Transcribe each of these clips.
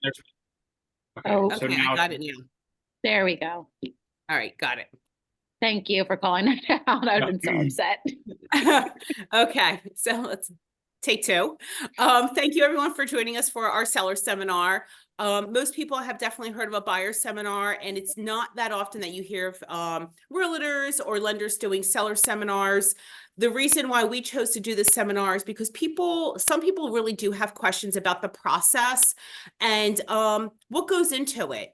There's- Okay, Oh, so Okay, I now, got it now. there we go. All right, got it. Thank you for calling that out. I've been so upset. Okay, so let's take two. Thank you everyone for joining us for our seller seminar. Most people have definitely heard of a buyer seminar, and it's not that often that you hear of realtors or lenders doing seller seminars. The reason why we chose to do this seminar is because some people really do have questions about the process and what goes into it.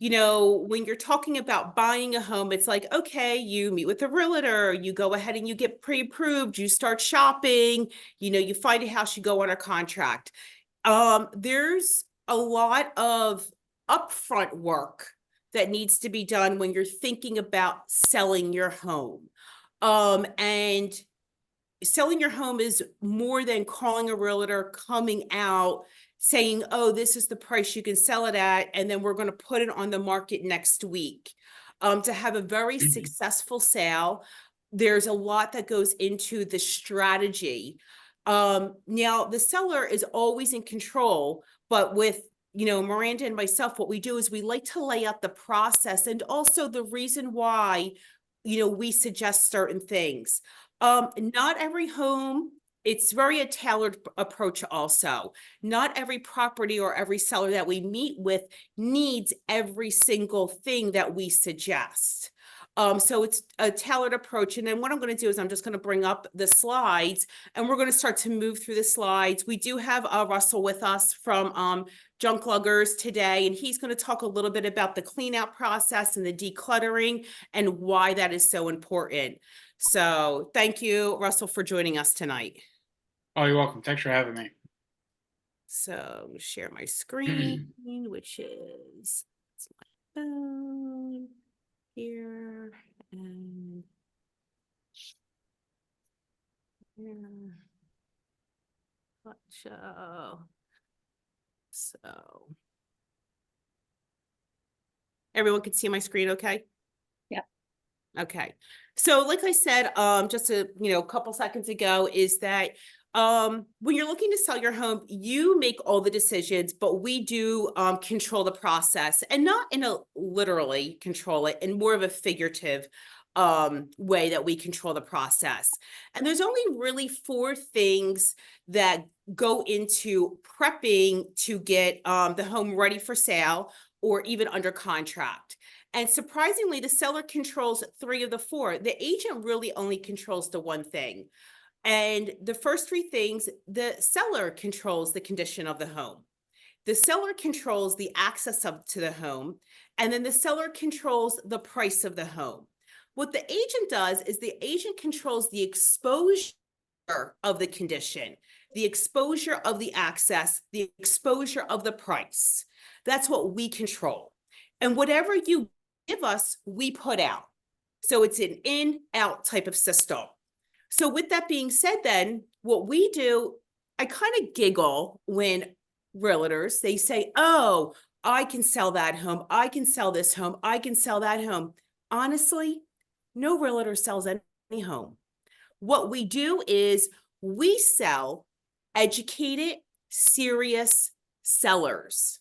You know, when you're talking about buying a home, it's like, okay, you meet with a realtor, you go ahead and you get pre-approved, you start shopping, you know, you find a house, you go on a contract. There's a lot of upfront work that needs to be done when you're thinking about selling your home. And selling your home is more than calling a realtor, coming out, saying, oh, this is the price you can sell it at, and then we're going to put it on the market next week. To have a very successful sale, there's a lot that goes into the strategy. Now, the seller is always in control, but with Miranda and myself, what we do is we like to lay out the process and also the reason why, we suggest certain things. Not every home, it's very a tailored approach also. Not every property or every seller that we meet with needs every single thing that we suggest. So it's a tailored approach. And then what I'm going to do is I'm just going to bring up the slides and we're going to start to move through the slides. We do have Russell with us from Junk Luggers today, and he's going to talk a little bit about the clean out process and the decluttering and why that is so important. So thank you, Russell, for joining us tonight. oh, you're welcome. Thanks for having me. So I'm going to share my screen, which is it's my phone here and here. Gotcha. So everyone can see my screen, okay? Yeah. Okay. So like I said, just a couple seconds ago, is that when you're looking to sell your home, you make all the decisions, but we do control the process, and not in a literally control it, in more of a figurative way that we control the process. And there's only really 4 things that go into prepping to get the home ready for sale or even under contract. And surprisingly, the seller controls 3 of the 4. The agent really only controls the 1 thing. And the first 3 things, the seller controls the condition of the home. The seller controls the access to the home. And then the seller controls the price of the home. What the agent does is the agent controls the exposure of the condition, the exposure of the access, the exposure of the price. That's what we control. And whatever you give us, we put out. So it's an in-out type of system. So with that being said, then what we do, I kind of giggle when realtors, they say, oh, I can sell that home. I can sell this home. I can sell that home. Honestly, no realtor sells any home. What we do is we sell educated, serious sellers.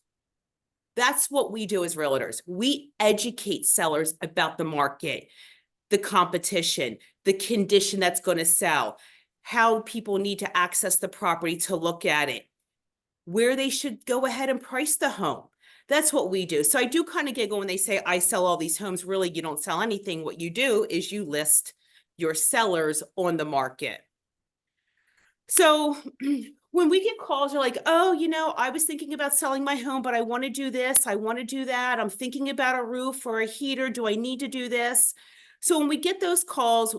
That's what we do as realtors. We educate sellers about the market, the competition, the condition that's going to sell, how people need to access the property to look at it, where they should go ahead and price the home. That's what we do. So I do kind of giggle when they say, I sell all these homes. Really, you don't sell anything. What you do is you list your sellers on the market. So when we get calls, you're like, oh, I was thinking about selling my home, but I want to do this. I want to do that. I'm thinking about a roof or a heater. Do I need to do this? So when we get those calls,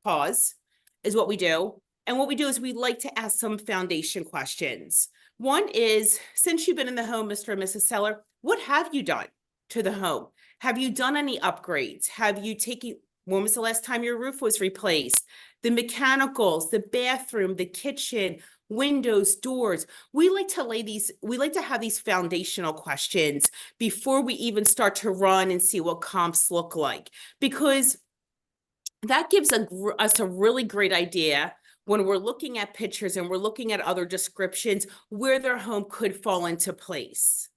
pause is what we do. And what we do is we like to ask some foundation questions. One is, since you've been in the home, Mr. and Mrs. Seller, what have you done to the home? Have you done any upgrades? When was the last time your roof was replaced? The mechanicals, the bathroom, the kitchen, windows, doors. We like to have these foundational questions before we even start to run and see what comps look like, because that gives us a really great idea when we're looking at pictures and we're looking at other descriptions, where their home could fall into place.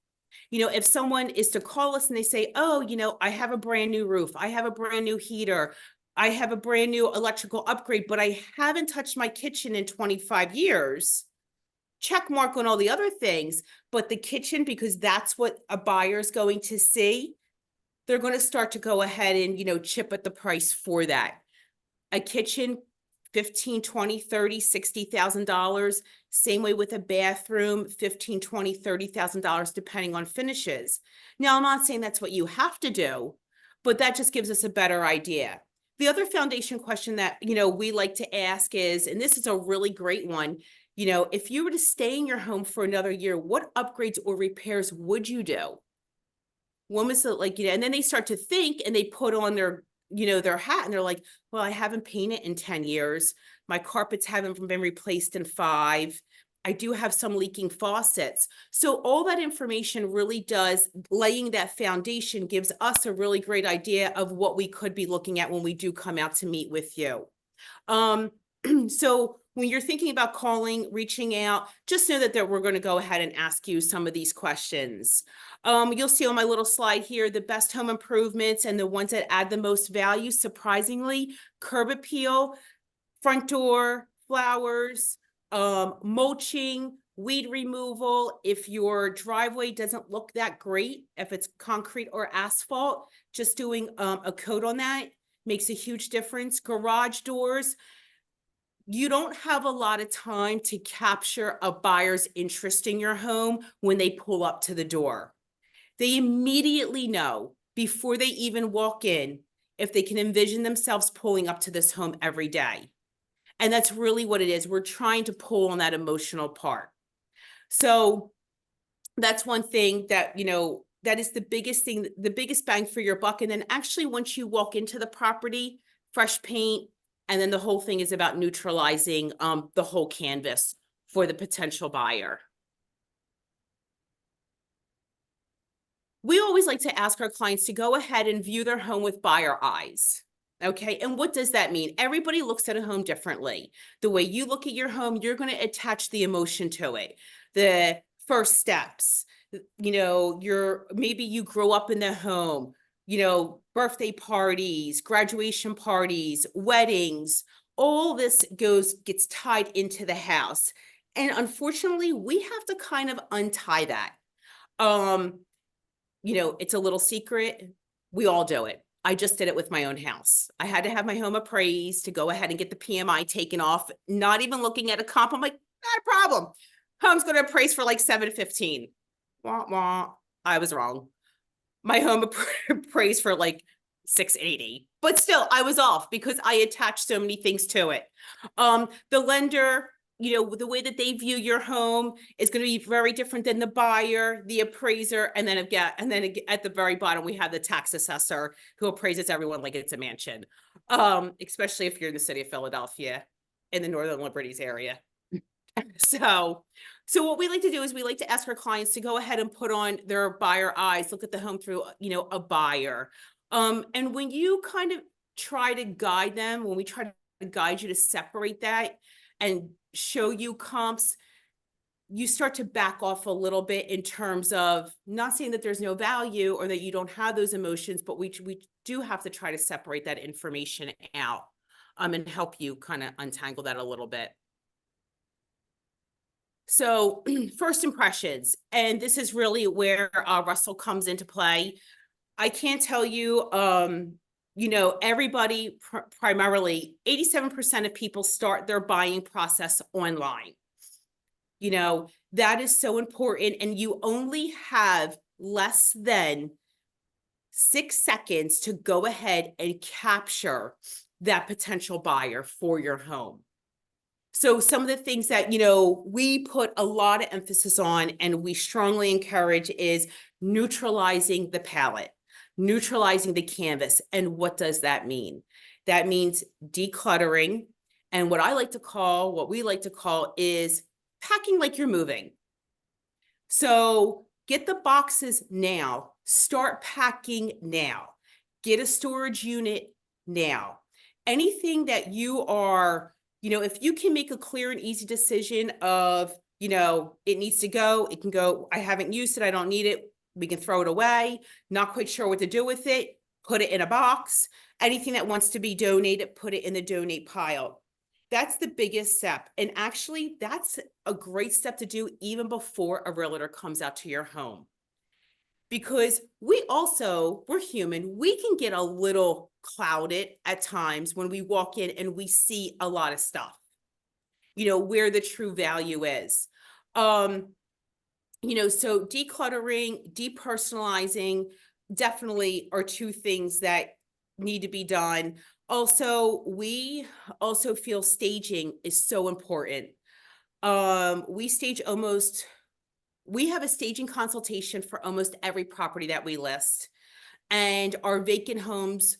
You know, if someone is to call us and they say, oh, you know, I have a brand new roof, I have a brand new heater, I have a brand new electrical upgrade, but I haven't touched my kitchen in 25 years. Check mark on all the other things, but the kitchen, because that's what a buyer is going to see, they're going to start to go ahead and, you know, chip at the price for that. A kitchen, 15, 20, 30, $60,000. Same way with a bathroom, 15, 20, $30,000, depending on finishes. Now, I'm not saying that's what you have to do, but that just gives us a better idea. The other foundation question that, you know, we like to ask is, and this is a really great one, you know, if you were to stay in your home for another year, what upgrades or repairs would you do? When was it, like, you know, and then they start to think and they put on their, you know, their hat, and they're like, well, I haven't painted in 10 years. My carpets haven't been replaced in 5. I do have some leaking faucets. So all that information really does, laying that foundation gives us a really great idea of what we could be looking at when we do come out to meet with you. So when you're thinking about calling, reaching out, just know that we're going to go ahead and ask you some of these questions. You'll see on my little slide here, the best home improvements and the ones that add the most value. Surprisingly, curb appeal, front door, flowers, mulching, weed removal. If your driveway doesn't look that great, if it's concrete or asphalt, just doing a coat on that makes a huge difference. Garage doors. You don't have a lot of time to capture a buyer's interest in your home when they pull up to the door. They immediately know before they even walk in if they can envision themselves pulling up to this home every day. And that's really what it is. We're trying to pull on that emotional part. So that's one thing that, you know, that is the biggest thing, the biggest bang for your buck. And then actually, once you walk into the property, fresh paint, and then the whole thing is about neutralizing the whole canvas for the potential buyer. We always like to ask our clients to go ahead and view their home with buyer eyes. Okay, and what does that mean? Everybody looks at a home differently. The way you look at your home, you're going to attach the emotion to it. The first steps, you know, maybe you grow up in the home, you know, birthday parties, graduation parties, weddings, all this gets tied into the house. And unfortunately, we have to kind of untie that. You know, it's a little secret. We all do it. I just did it with my own house. I had to have my home appraised to go ahead and get the PMI taken off, not even looking at a comp. I'm like, not a problem. Home's going to appraise for like 715. Wah, wah. I was wrong. My home appraised for like 680, but still I was off because I attached so many things to it. The lender, you know, the way that they view your home is going to be very different than the buyer, the appraiser, and then again, at the very bottom, we have the tax assessor who appraises everyone like it's a mansion. Especially if you're in the city of Philadelphia in the Northern Liberties area. So what we like to do is we like to ask our clients to go ahead and put on their buyer eyes, look at the home through, you know, a buyer. And when you kind of try to guide them, when we try to guide you to separate that and show you comps, you start to back off a little bit in terms of not saying that there's no value or that you don't have those emotions, but we do have to try to separate that information out and help you kind of untangle that a little bit. So first impressions, and this is really where Russell comes into play. I can't tell you, you know, everybody, primarily 87% of people start their buying process online. You know, that is so important, and you only have less than 6 seconds to go ahead and capture that potential buyer for your home. So some of the things that, you know, we put a lot of emphasis on and we strongly encourage is neutralizing the palette, neutralizing the canvas. And what does that mean? That means decluttering. And what we like to call is packing like you're moving. So get the boxes now, start packing now, get a storage unit now. Anything that you are, If you can make a clear and easy decision of, it needs to go, it can go, I haven't used it, I don't need it, we can throw it away, not quite sure what to do with it, put it in a box. Anything that wants to be donated, put it in the donate pile. That's the biggest step. And actually, that's a great step to do even before a realtor comes out to your home. Because we're human, we can get a little clouded at times when we walk in and we see a lot of stuff, where the true value is. So decluttering, depersonalizing definitely are two things that need to be done. Also, we also feel staging is so important. We stage we have a staging consultation for almost every property that we list. And our vacant homes,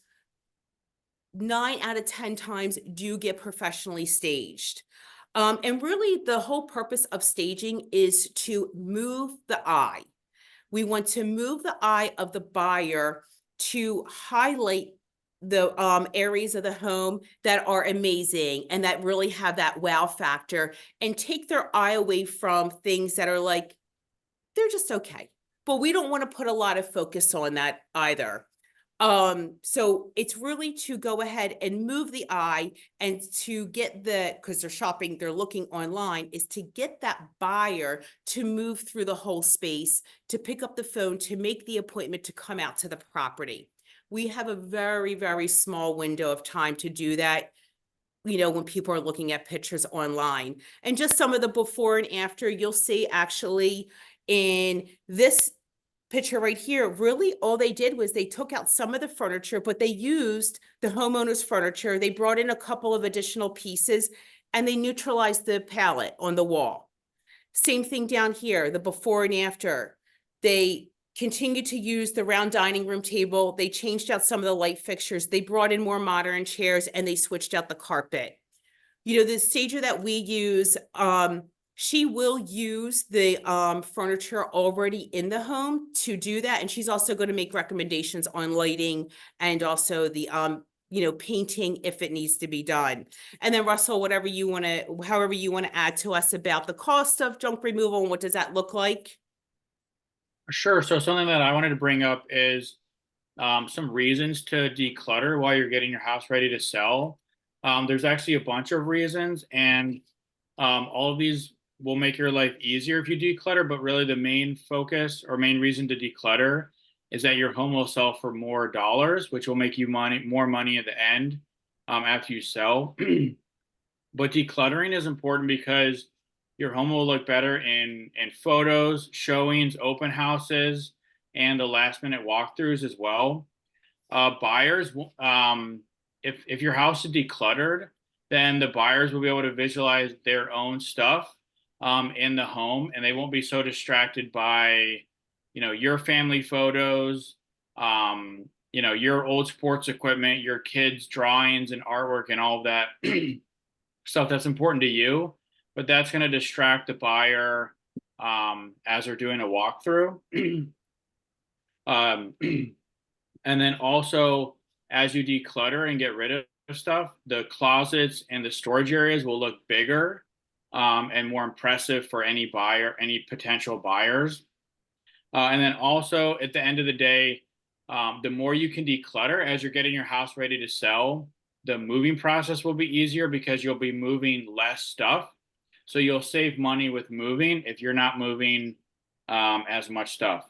9 out of 10 times do get professionally staged. And really the whole purpose of staging is to move the eye. We want to move the eye of the buyer to highlight the areas of the home that are amazing and that really have that wow factor, and take their eye away from things that are like, they're just okay. But we don't want to put a lot of focus on that either. So it's really to go ahead and move the eye and to get because they're shopping, they're looking online, is to get that buyer to move through the whole space, to pick up the phone, to make the appointment to come out to the property. We have a very, very small window of time to do that, when people are looking at pictures online. And just some of the before and after, you'll see actually in this picture right here, really all they did was they took out some of the furniture, but they used the homeowner's furniture. They brought in a couple of additional pieces and they neutralized the palette on the wall. Same thing down here, the before and after. They continued to use the round dining room table. They changed out some of the light fixtures. They brought in more modern chairs and they switched out the carpet. The stager that we use, she will use the furniture already in the home to do that. And she's also going to make recommendations on lighting and also the painting if it needs to be done. And then Russell, however you want to add to us about the cost of junk removal and what does that look like? Sure. So something that I wanted to bring up is some reasons to declutter while you're getting your house ready to sell. There's actually a bunch of reasons, and all of these will make your life easier if you declutter, but really the main focus or main reason to declutter is that your home will sell for more dollars, which will make you more money at the end after you sell. But decluttering is important because your home will look better in photos, showings, open houses, and the last minute walkthroughs as well. Buyers, if your house is decluttered, then the buyers will be able to visualize their own stuff in the home, and they won't be so distracted by, your family photos, your old sports equipment, your kids' drawings and artwork and all of that stuff that's important to you, but that's going to distract the buyer as they're doing a walkthrough. um, and then also, as you declutter and get rid of stuff, the closets and the storage areas will look bigger and more impressive for any buyer, any potential buyers. And then also at the end of the day, the more you can declutter as you're getting your house ready to sell, the moving process will be easier because you'll be moving less stuff. So you'll save money with moving if you're not moving as much stuff.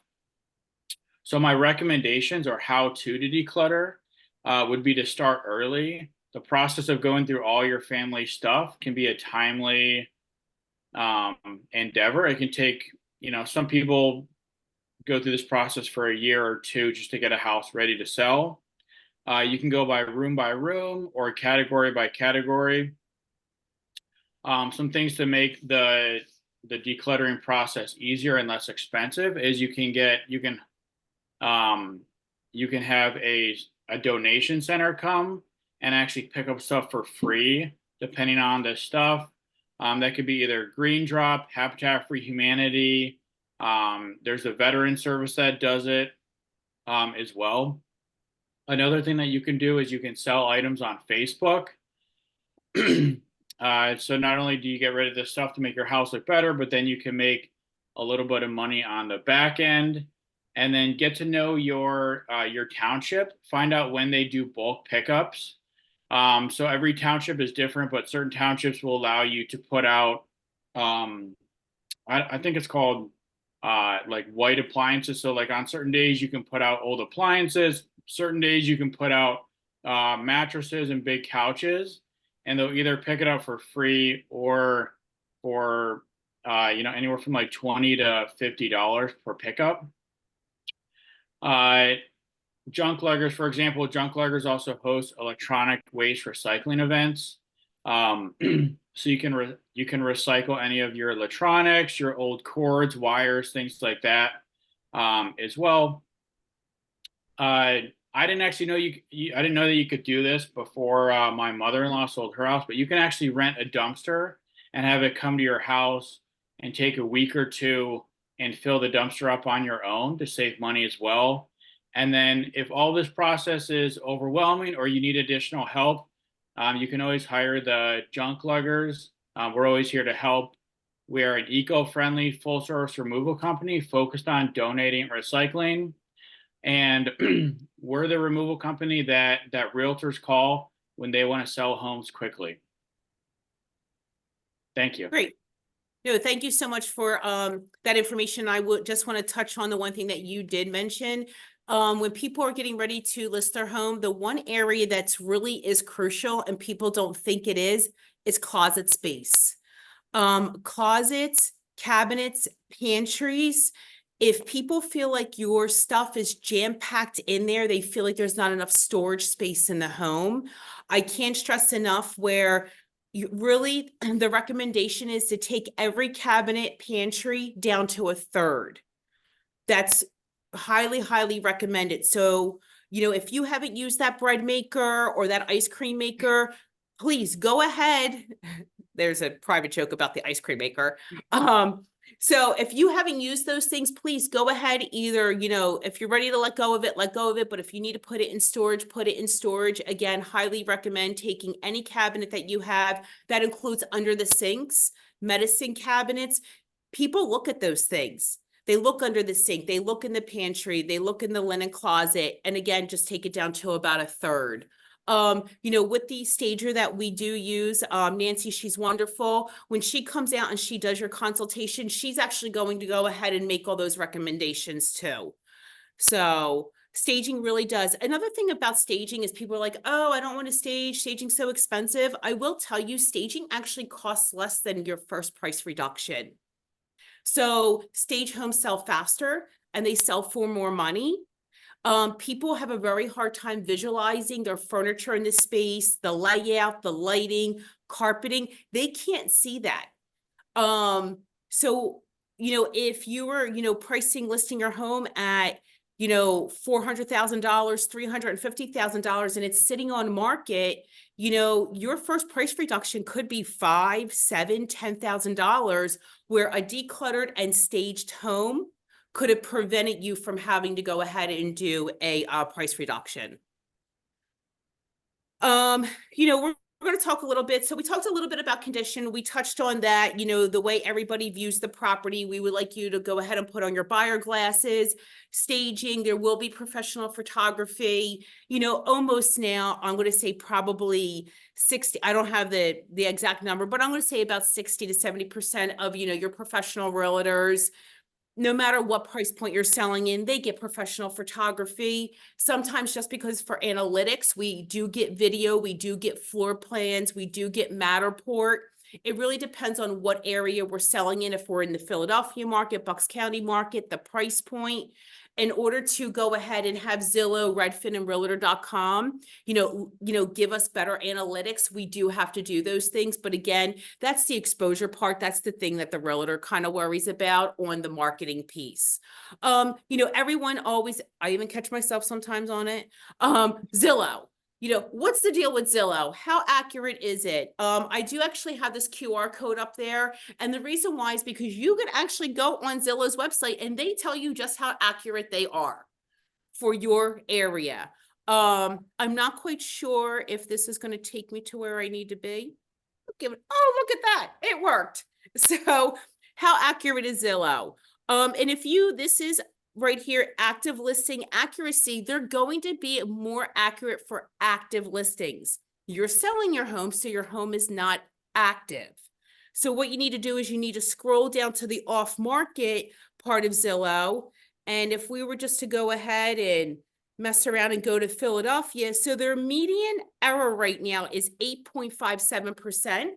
So my recommendations or how to declutter would be to start early. The process of going through all your family stuff can be a timely endeavor. It can take, some people go through this process for a year or two just to get a house ready to sell. You can go by room or category by category. Some things to make the decluttering process easier and less expensive is you can have a donation center come and actually pick up stuff for free, depending on the stuff. That could be either Green Drop, Habitat for Humanity. There's a veteran service that does it as well. Another thing that you can do is you can sell items on Facebook. So not only do you get rid of this stuff to make your house look better, but then you can make a little bit of money on the back end, and then get to know your township. Find out when they do bulk pickups. So every township is different, but certain townships will allow you to put out, I think it's called like white appliances. So like on certain days you can put out old appliances. Certain days you can put out mattresses and big couches, and they'll either pick it up for free or for anywhere from like $20 to $50 per pickup. Uh, Junk luggers, for example, junk luggers also host electronic waste recycling events. So you can recycle any of your electronics, your old cords, wires, things like that, as well. I didn't actually know I didn't know that you could do this before my mother-in-law sold her house, but you can actually rent a dumpster and have it come to your house and take a week or two and fill the dumpster up on your own to save money as well. And then if all this process is overwhelming or you need additional help, you can always hire the junk luggers. We're always here to help. We are an eco-friendly full-service removal company focused on donating and recycling. And we're the removal company that realtors call when they want to sell homes quickly. Thank you. Great. No, thank you so much for that information. I would just want to touch on the one thing that you did mention. When people are getting ready to list their home, the one area that's really is crucial and people don't think it is closet space. Closets, cabinets, pantries. If people feel like your stuff is jam-packed in there, they feel like there's not enough storage space in the home. I can't stress enough where you really, the recommendation is to take every cabinet, pantry down to a third. That's highly, highly recommended. So, if you haven't used that bread maker or that ice cream maker, please go ahead. There's a private joke about the ice cream maker. So if you haven't used those things, please go ahead. Either, if you're ready to let go of it, let go of it. But if you need to put it in storage, put it in storage. Again, highly recommend taking any cabinet that you have. That includes under the sinks, medicine cabinets. People look at those things. They look under the sink. They look in the pantry. They look in the linen closet. And again, just take it down to about a third. With the stager that we do use, Nancy, she's wonderful. When she comes out and she does your consultation, she's actually going to go ahead and make all those recommendations too. So staging really does. Another thing about staging is people are like, oh, I don't want to stage. Staging's so expensive. I will tell you, staging actually costs less than your first price reduction. So stage homes sell faster and they sell for more money. People have a very hard time visualizing their furniture in the space, the layout, the lighting, carpeting. They can't see that. So, if you were, listing your home at, $400,000, $350,000, and it's sitting on market, your first price reduction could be $5,000, $7,000, $10,000, where a decluttered and staged home could have prevented you from having to go ahead and do a price reduction. We're going to talk a little bit. So we talked a little bit about condition. We touched on that, the way everybody views the property. We would like you to go ahead and put on your buyer glasses. Staging, there will be professional photography. Almost now, I'm going to say probably 60, I don't have the exact number, but I'm going to say about 60 to 70% of, your professional realtors, no matter what price point you're selling in, they get professional photography. Sometimes just because for analytics, we do get video, we do get floor plans, we do get Matterport. It really depends on what area we're selling in. If we're in the Philadelphia market, Bucks County market, the price point. In order to go ahead and have Zillow, Redfin, and Realtor.com, give us better analytics, we do have to do those things. But again, that's the exposure part. That's the thing that the realtor kind of worries about on the marketing piece. Everyone always, I even catch myself sometimes on it. Zillow. What's the deal with Zillow? How accurate is it? I do actually have this QR code up there. And the reason why is because you can actually go on Zillow's website and they tell you just how accurate they are for your area. I'm not quite sure if this is going to take me to where I need to be. look at that. It worked. So how accurate is Zillow? And if this is right here, active listing accuracy, they're going to be more accurate for active listings. You're selling your home, so your home is not active. So what you need to do is you need to scroll down to the off market part of Zillow. And if we were just to go ahead and mess around and go to Philadelphia, so their median error right now is 8.57%.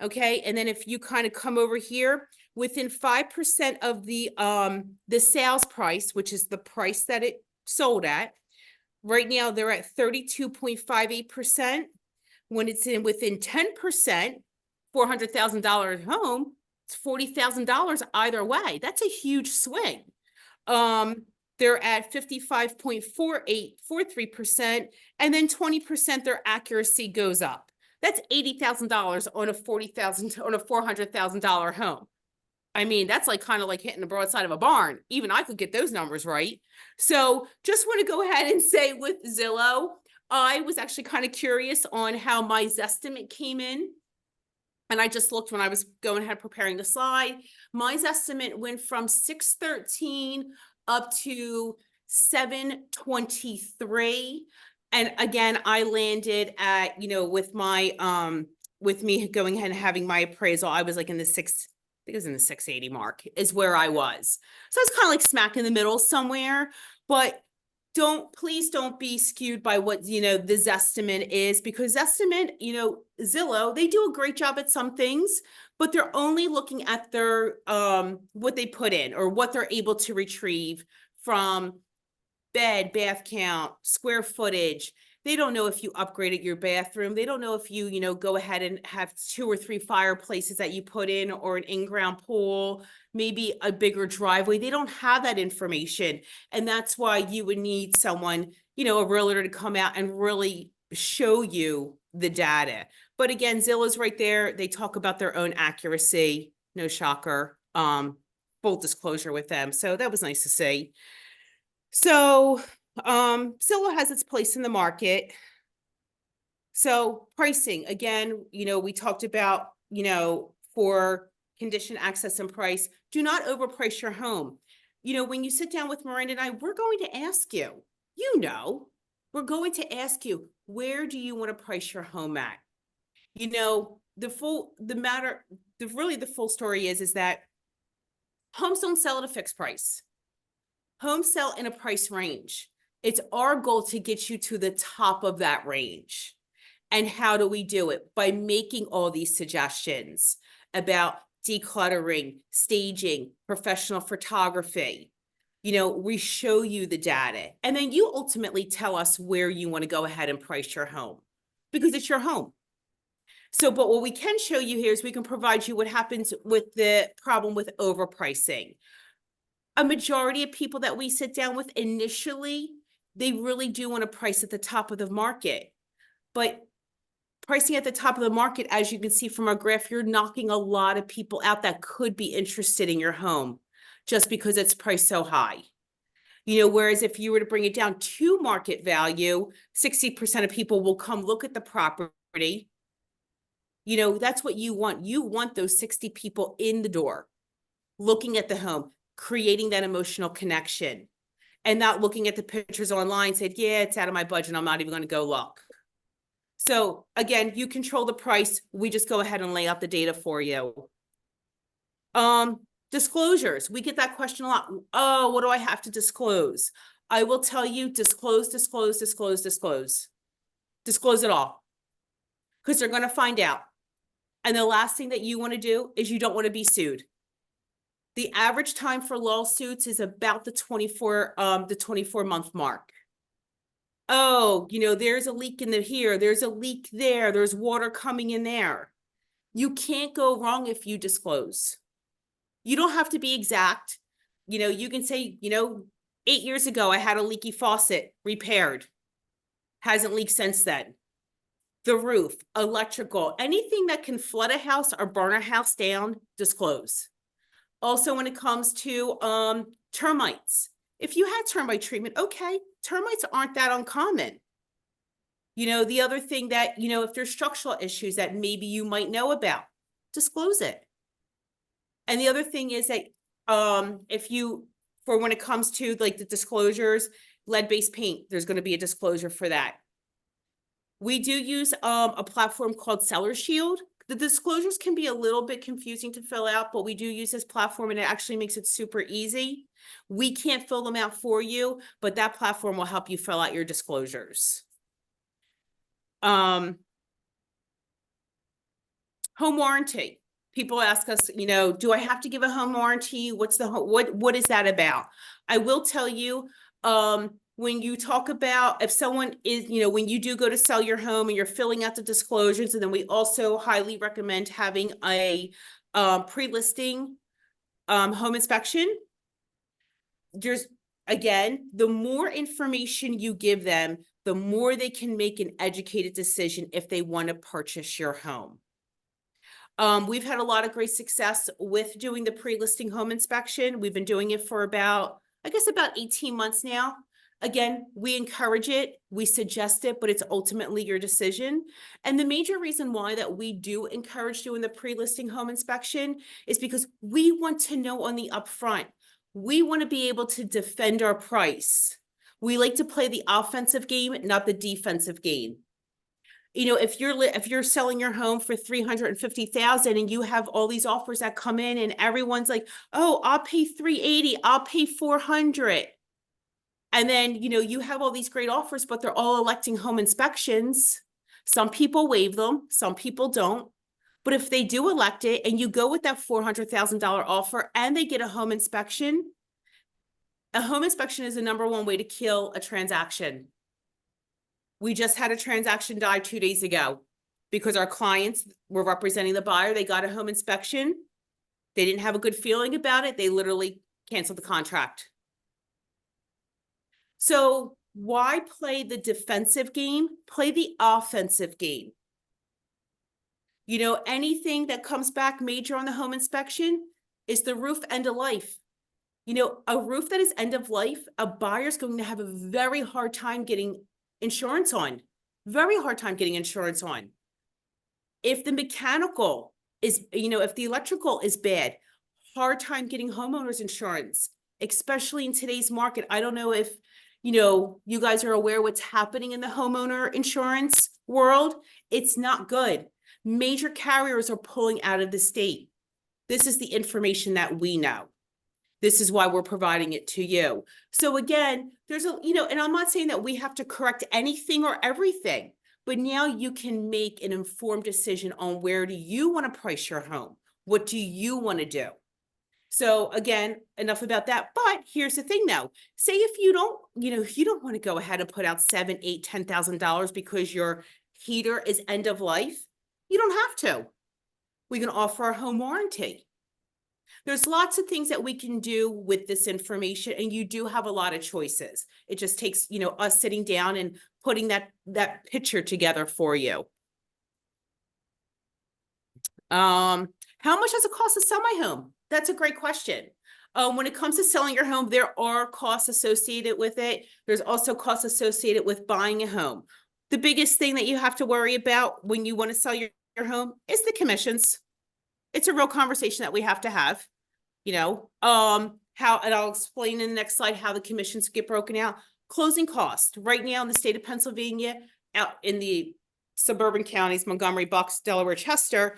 Okay, and then if you kind of come over here, within 5% of the sales price, which is the price that it sold at, right now they're at 32.58%. When it's within 10%, $400,000 home, it's $40,000 either way. That's a huge swing. They're at 55.43%, and then 20% their accuracy goes up. That's $80,000 on a $400,000 home. I mean, that's like kind of like hitting the broadside of a barn. Even I could get those numbers right. So just want to go ahead and say with Zillow, I was actually kind of curious on how my Zestimate came in. And I just looked when I was going ahead preparing the slide. My Zestimate went from 613 up to 723. And again, I landed at, with my, with me going ahead and having my appraisal, I was like in the I think it was in the 680 mark is where I was. So it's kind of like smack in the middle somewhere, but please don't be skewed by what, the Zestimate is, because Zestimate, Zillow, they do a great job at some things, but they're only looking at their, what they put in or what they're able to retrieve from bed, bath count, square footage. They don't know if you upgraded your bathroom. They don't know if you, go ahead and have 2 or 3 fireplaces that you put in, or an in-ground pool, maybe a bigger driveway. They don't have that information. And that's why you would need someone, a realtor, to come out and really show you the data. But again, Zillow's right there. They talk about their own accuracy. No shocker. Full disclosure with them. So that was nice to see. So Zillow has its place in the market. So pricing, again, we talked about, for condition, access, and price, do not overprice your home. When you sit down with Miranda and I, we're going to ask you, we're going to ask you, where do you want to price your home at? The full story is that homes don't sell at a fixed price. Homes sell in a price range. It's our goal to get you to the top of that range. And how do we do it? By making all these suggestions about decluttering, staging, professional photography. We show you the data, and then you ultimately tell us where you want to go ahead and price your home, because it's your home. So, but what we can show you here is we can provide you what happens with the problem with overpricing. A majority of people that we sit down with initially, they really do want to price at the top of the market. But pricing at the top of the market, as you can see from our graph, you're knocking a lot of people out that could be interested in your home just because it's priced so high. Whereas if you were to bring it down to market value, 60% of people will come look at the property. That's what you want. You want those 60 people in the door, looking at the home, creating that emotional connection, and not looking at the pictures online, said, yeah, it's out of my budget, I'm not even going to go look. So again, you control the price. We just go ahead and lay out the data for you. Disclosures. We get that question a lot. Oh, what do I have to disclose? I will tell you, disclose, disclose, disclose, disclose. Disclose it all, because they're going to find out. And the last thing that you want to do is you don't want to be sued. The average time for lawsuits is about the 24-month mark. Oh, there's a leak in here, there's a leak there, there's water coming in there. You can't go wrong if you disclose. You don't have to be exact. You can say, 8 years ago, I had a leaky faucet repaired. Hasn't leaked since then. The roof, electrical, anything that can flood a house or burn a house down, disclose. Also, when it comes to termites, if you had termite treatment, okay, termites aren't that uncommon. The other thing that, if there's structural issues that maybe you might know about, disclose it. And the other thing is that, when it comes to like the disclosures, lead-based paint, there's going to be a disclosure for that. We do use a platform called Seller Shield. The disclosures can be a little bit confusing to fill out, but we do use this platform and it actually makes it super easy. We can't fill them out for you, but that platform will help you fill out your disclosures. Home warranty. People ask us, do I have to give a home warranty? What's the what is that about? I will tell you, when you talk about if someone is, when you do go to sell your home and you're filling out the disclosures, and then we also highly recommend having a pre-listing home inspection. Again, the more information you give them, the more they can make an educated decision if they want to purchase your home. We've had a lot of great success with doing the pre-listing home inspection. We've been doing it for about 18 months now. Again, we encourage it, we suggest it, but it's ultimately your decision. And the major reason why that we do encourage doing the pre-listing home inspection is because we want to know on the upfront. We want to be able to defend our price. We like to play the offensive game, not the defensive game. If you're selling your home for $350,000 and you have all these offers that come in and everyone's like, oh, I'll pay $380, I'll pay $400. And then, you have all these great offers, but they're all electing home inspections. Some people waive them, some people don't. But if they do elect it and you go with that $400,000 offer and they get a home inspection is the number one way to kill a transaction. We just had a transaction die 2 days ago because our clients were representing the buyer. They got a home inspection. They didn't have a good feeling about it. They literally canceled the contract. So why play the defensive game? Play the offensive game. Anything that comes back major on the home inspection is the roof end of life. A roof that is end of life, a buyer's going to have a very hard time getting insurance on. Very hard time getting insurance on. If the mechanical is, if the electrical is bad, hard time getting homeowners insurance, especially in today's market. I don't know if, you guys are aware what's happening in the homeowner insurance world. It's not good. Major carriers are pulling out of the state. This is the information that we know. This is why we're providing it to you. So again, there's and I'm not saying that we have to correct anything or everything, but now you can make an informed decision on where do you want to price your home? What do you want to do? So again, enough about that. But here's the thing though. Say if you don't, if you don't want to go ahead and put out $7,000, $8,000, $10,000 because your heater is end of life, you don't have to. We can offer a home warranty. There's lots of things that we can do with this information, and you do have a lot of choices. It just takes, us sitting down and putting that picture together for you. How much does it cost to sell my home? That's a great question. When it comes to selling your home, there are costs associated with it. There's also costs associated with buying a home. The biggest thing that you have to worry about when you want to sell your home is the commissions. It's a real conversation that we have to have, and I'll explain in the next slide how the commissions get broken out. Closing costs right now in the state of Pennsylvania, out in the suburban counties, Montgomery, Bucks, Delaware, Chester,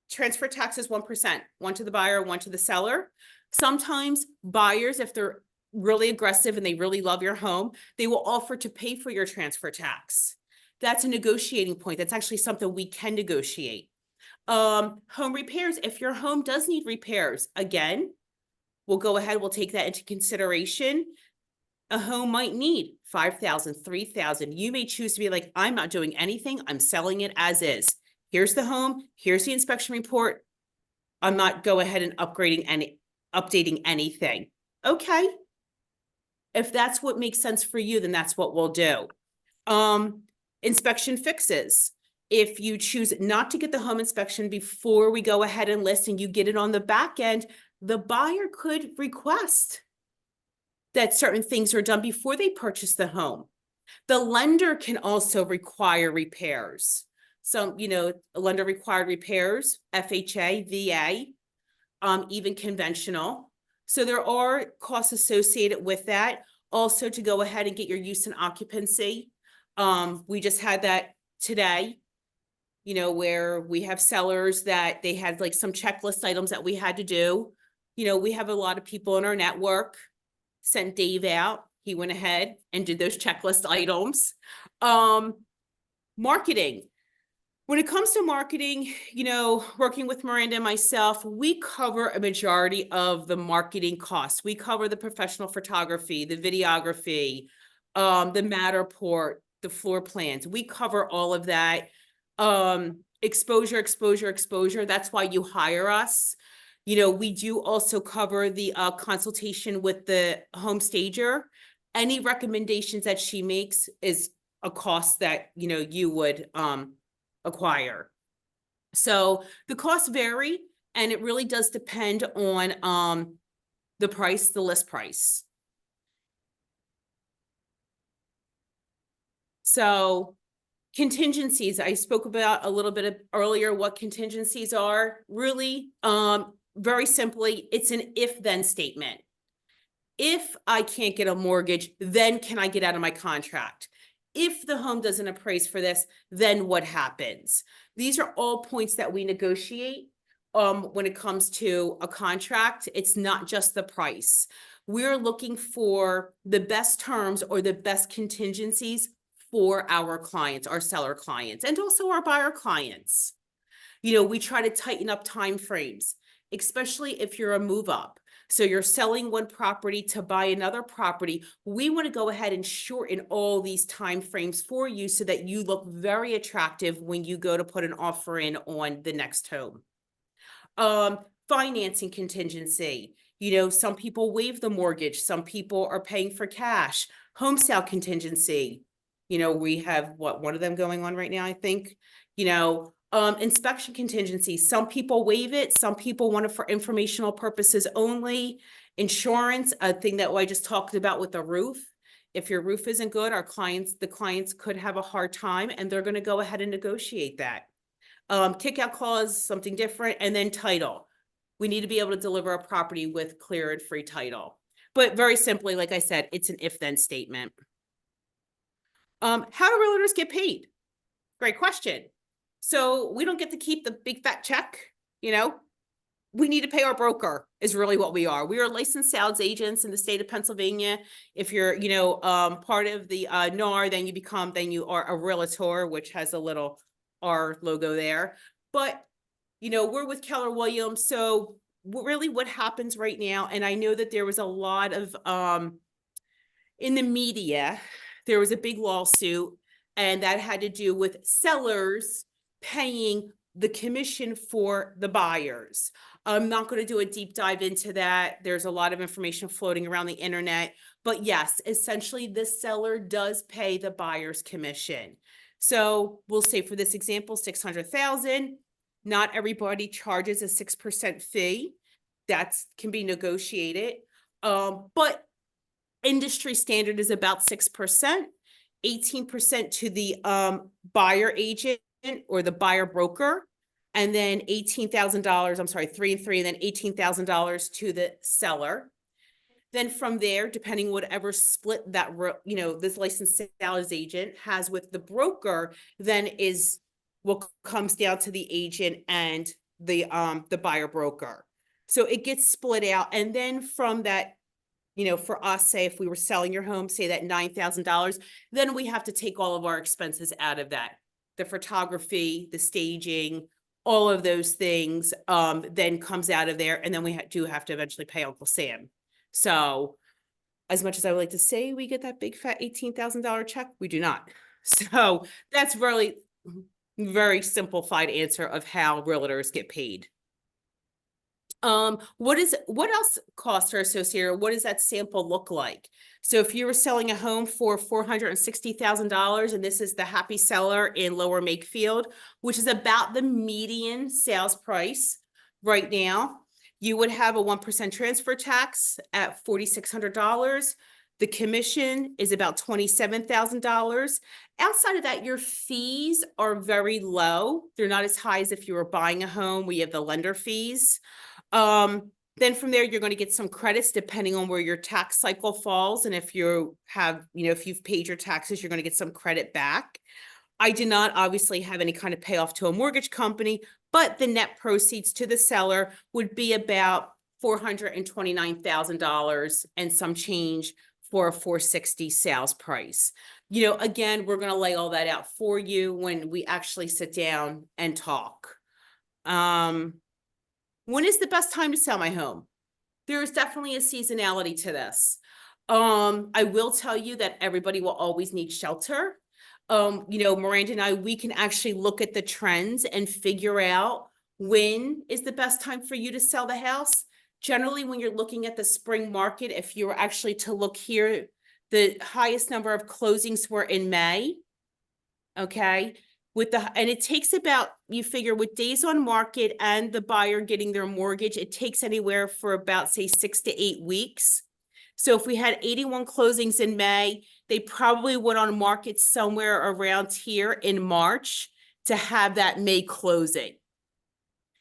transfer tax is 1%, one to the buyer, one to the seller. Sometimes buyers, if they're really aggressive and they really love your home, they will offer to pay for your transfer tax. That's a negotiating point. That's actually something we can negotiate. Home repairs, if your home does need repairs, again, we'll go ahead, we'll take that into consideration. A home might need $5,000, $3,000. You may choose to be like, I'm not doing anything. I'm selling it as is. Here's the home. Here's the inspection report. I'm not go ahead and updating anything. Okay. If that's what makes sense for you, then that's what we'll do. Inspection fixes. If you choose not to get the home inspection before we go ahead and list and you get it on the back end, the buyer could request that certain things are done before they purchase the home. The lender can also require repairs. Some, a lender required repairs, FHA, VA, even conventional. So there are costs associated with that. Also to go ahead and get your use and occupancy. We just had that today, where we have sellers that they had like some checklist items that we had to do. We have a lot of people in our network. Sent Dave out. He went ahead and did those checklist items. Marketing. When it comes to marketing, working with Miranda and myself, we cover a majority of the marketing costs. We cover the professional photography, the videography, the Matterport, the floor plans. We cover all of that. Exposure. That's why you hire us. We do also cover the consultation with the home stager. Any recommendations that she makes is a cost that, you would acquire. So the costs vary, and it really does depend on the price, the list price. So contingencies, I spoke about a little bit earlier what contingencies are. Really, very simply, it's an if-then statement. If I can't get a mortgage, then can I get out of my contract? If the home doesn't appraise for this, then what happens? These are all points that we negotiate when it comes to a contract. It's not just the price. We're looking for the best terms or the best contingencies for our clients, our seller clients, and also our buyer clients. We try to tighten up timeframes, especially if you're a move up. So you're selling one property to buy another property. We want to go ahead and shorten all these timeframes for you so that you look very attractive when you go to put an offer in on the next home. Financing contingency. Some people waive the mortgage. Some people are paying for cash. Home sale contingency. We have one of them going on right now, I think. Inspection contingency. Some people waive it. Some people want it for informational purposes only. Insurance, a thing that I just talked about with the roof. If your roof isn't good, the clients could have a hard time, and they're going to go ahead and negotiate that. Kickout clause, something different, and then title. We need to be able to deliver a property with clear and free title. But very simply, like I said, it's an if-then statement. How do realtors get paid? Great question. So we don't get to keep the big fat check, we need to pay our broker is really what we are. We are licensed sales agents in the state of Pennsylvania. If you're, part of the NAR, then you are a realtor, which has a little R logo there. But, we're with Keller Williams. So really what happens right now, and I know that there was a lot of, in the media, there was a big lawsuit, and that had to do with sellers paying the commission for the buyers. I'm not going to do a deep dive into that. There's a lot of information floating around the internet, but yes, essentially the seller does pay the buyer's commission. So we'll say for this example, $600,000. Not everybody charges a 6% fee. That can be negotiated. But industry standard is about 6%, 18% to the buyer agent or the buyer broker, and then $18,000, I'm sorry, 3 and 3, and then $18,000 to the seller. Then from there, depending whatever split that, this licensed sales agent has with the broker, then is what comes down to the agent and the buyer broker. So it gets split out. And then from that, for us, say if we were selling your home, say that $9,000, then we have to take all of our expenses out of that. The photography, the staging, all of those things then comes out of there. And then we do have to eventually pay Uncle Sam. So as much as I would like to say we get that big fat $18,000 check, we do not. So that's really very simplified answer of how realtors get paid. What else costs are associated? What does that sample look like? So if you were selling a home for $460,000, and this is the happy seller in Lower Makefield, which is about the median sales price right now, you would have a 1% transfer tax at $4,600. The commission is about $27,000. Outside of that, your fees are very low. They're not as high as if you were buying a home. We have the lender fees. Then from there, you're going to get some credits depending on where your tax cycle falls. And if you have, if you've paid your taxes, you're going to get some credit back. I did not obviously have any kind of payoff to a mortgage company, but the net proceeds to the seller would be about $429,000 and some change for a 460 sales price. Again, we're going to lay all that out for you when we actually sit down and talk. When is the best time to sell my home? There is definitely a seasonality to this. I will tell you that everybody will always need shelter. Miranda and I, we can actually look at the trends and figure out when is the best time for you to sell the house. Generally, when you're looking at the spring market, if you were actually to look here, the highest number of closings were in May. Okay. And it takes about, you figure with days on market and the buyer getting their mortgage, it takes anywhere for about, say, 6 to 8 weeks. So if we had 81 closings in May, they probably went on market somewhere around here in March to have that May closing.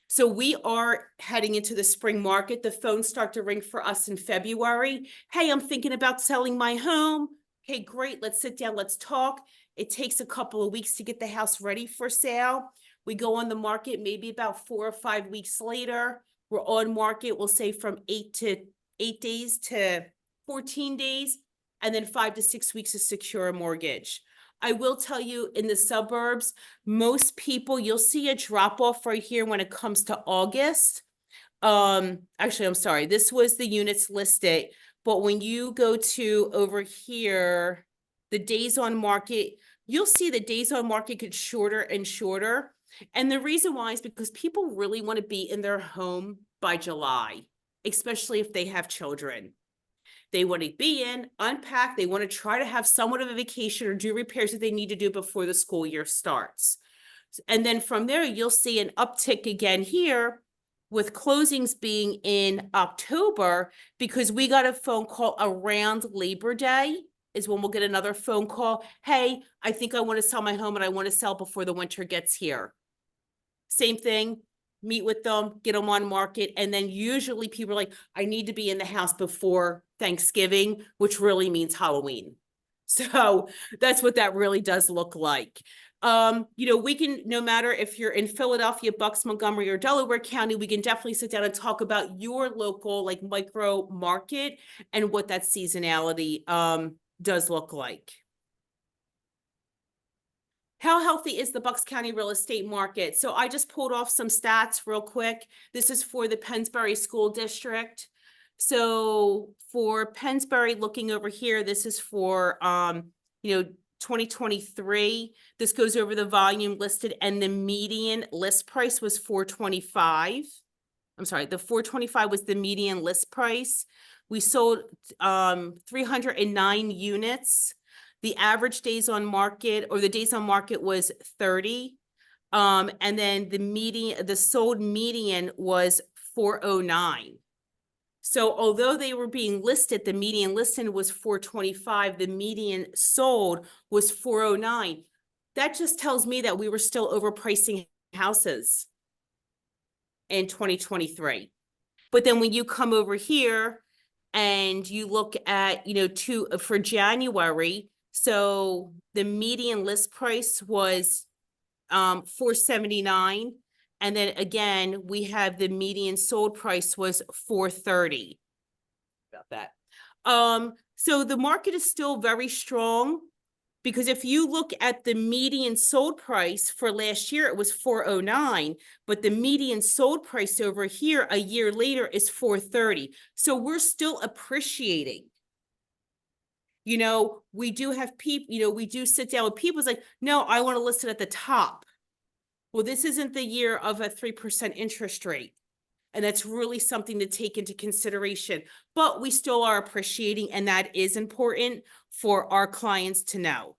So we are heading into the spring market. The phones start to ring for us in February. Hey, I'm thinking about selling my home. Okay, great. Let's sit down. Let's talk. It takes a couple of weeks to get the house ready for sale. We go on the market maybe about 4 or 5 weeks later. We're on market, we'll say from 8 days to 14 days, and then 5 to 6 weeks to secure a mortgage. I will tell you, in the suburbs, most people, you'll see a drop off right here when it comes to August. Actually, I'm sorry, this was the units listed, but when you go to over here, the days on market, you'll see the days on market get shorter and shorter. And the reason why is because people really want to be in their home by July, especially if they have children. They want to be in, unpack, they want to try to have somewhat of a vacation or do repairs that they need to do before the school year starts. And then from there, you'll see an uptick again here with closings being in October, because we got a phone call around Labor Day is when we'll get another phone call. Hey, I think I want to sell my home and I want to sell before the winter gets here. Same thing. Meet with them, get them on market. And then usually people are like, I need to be in the house before Thanksgiving, which really means Halloween. So that's what that really does look like. We can, no matter if you're in Philadelphia, Bucks, Montgomery, or Delaware County, we can definitely sit down and talk about your local, like, micro market and what that seasonality does look like. How healthy is the Bucks County real estate market? So I just pulled off some stats real quick. This is for the Pennsbury School District. So for Pennsbury, looking over here, this is for 2023. This goes over the volume listed, and the median list price was $425. I'm sorry, the $425 was the median list price. We sold 309 units. The average days on market, or the days on market, was 30. And then the sold median was 409. So although they were being listed, the median listed was 425, the median sold was 409. That just tells me that we were still overpricing houses in 2023. But then when you come over here and you look at, for January, so the median list price was $479. And then again, we have the median sold price was $430. About that. So the market is still very strong, because if you look at the median sold price for last year, it was $409, but the median sold price over here a year later is $430. So we're still appreciating. We do have people, we do sit down with people. It's like, no, I want to list it at the top. Well, this isn't the year of a 3% interest rate. And that's really something to take into consideration. But we still are appreciating, and that is important for our clients to know.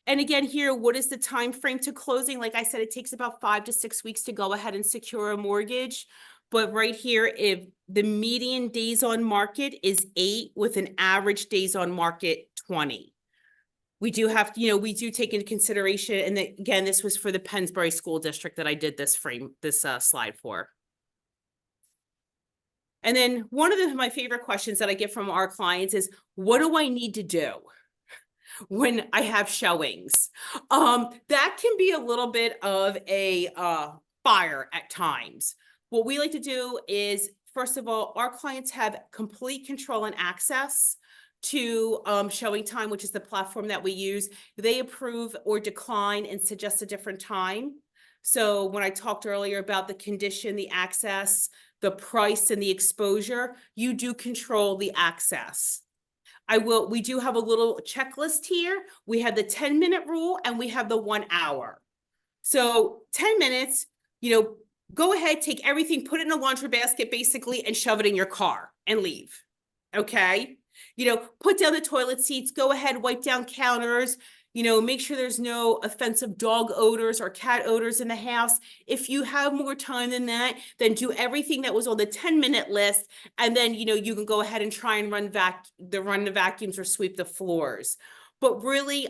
And again, here, what is the time frame to closing? Like I said, it takes about 5 to 6 weeks to go ahead and secure a mortgage. But right here, if the median days on market is 8 with an average days on market 20. We do have, we do take into consideration, and again, this was for the Pennsbury School District that I did this slide for. And then one of my favorite questions that I get from our clients is, what do I need to do when I have showings? That can be a little bit of a fire at times. What we like to do is, first of all, our clients have complete control and access to Showing Time, which is the platform that we use. They approve or decline and suggest a different time. So when I talked earlier about the condition, the access, the price, and the exposure, you do control the access. We do have a little checklist here. We have the 10-minute rule and we have the 1 hour. So 10 minutes, go ahead, take everything, put it in a laundry basket basically, and shove it in your car and leave. Okay. Put down the toilet seats, go ahead, wipe down counters, make sure there's no offensive dog odors or cat odors in the house. If you have more time than that, then do everything that was on the 10-minute list. And then, you can go ahead and try and run the vacuums or sweep the floors. But really,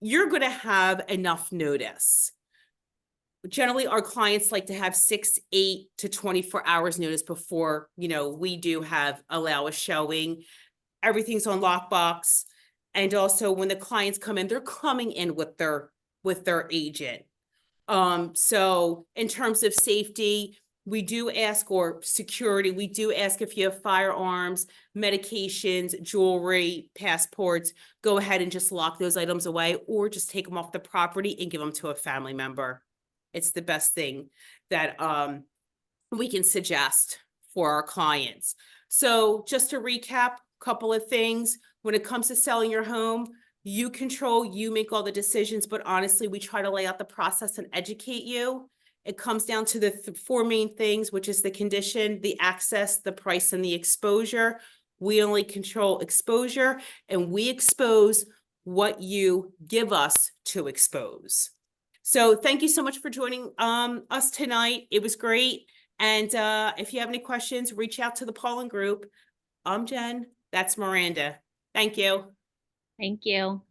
you're going to have enough notice. Generally, our clients like to have 6, 8 to 24 hours notice before, we do allow a showing. Everything's on lockbox. And also when the clients come in, they're coming in with their agent. So in terms of safety, we do ask, or security, we do ask if you have firearms, medications, jewelry, passports, go ahead and just lock those items away, or just take them off the property and give them to a family member. It's the best thing that we can suggest for our clients. So just to recap, a couple of things. When it comes to selling your home, you control, you make all the decisions, but honestly, we try to lay out the process and educate you. It comes down to the 4 main things, which is the condition, the access, the price, and the exposure. We only control exposure, and we expose what you give us to expose. So thank you so much for joining us tonight. It was great. And if you have any questions, reach out to the Paullin Group. I'm Jen. That's Miranda. Thank you. Thank you.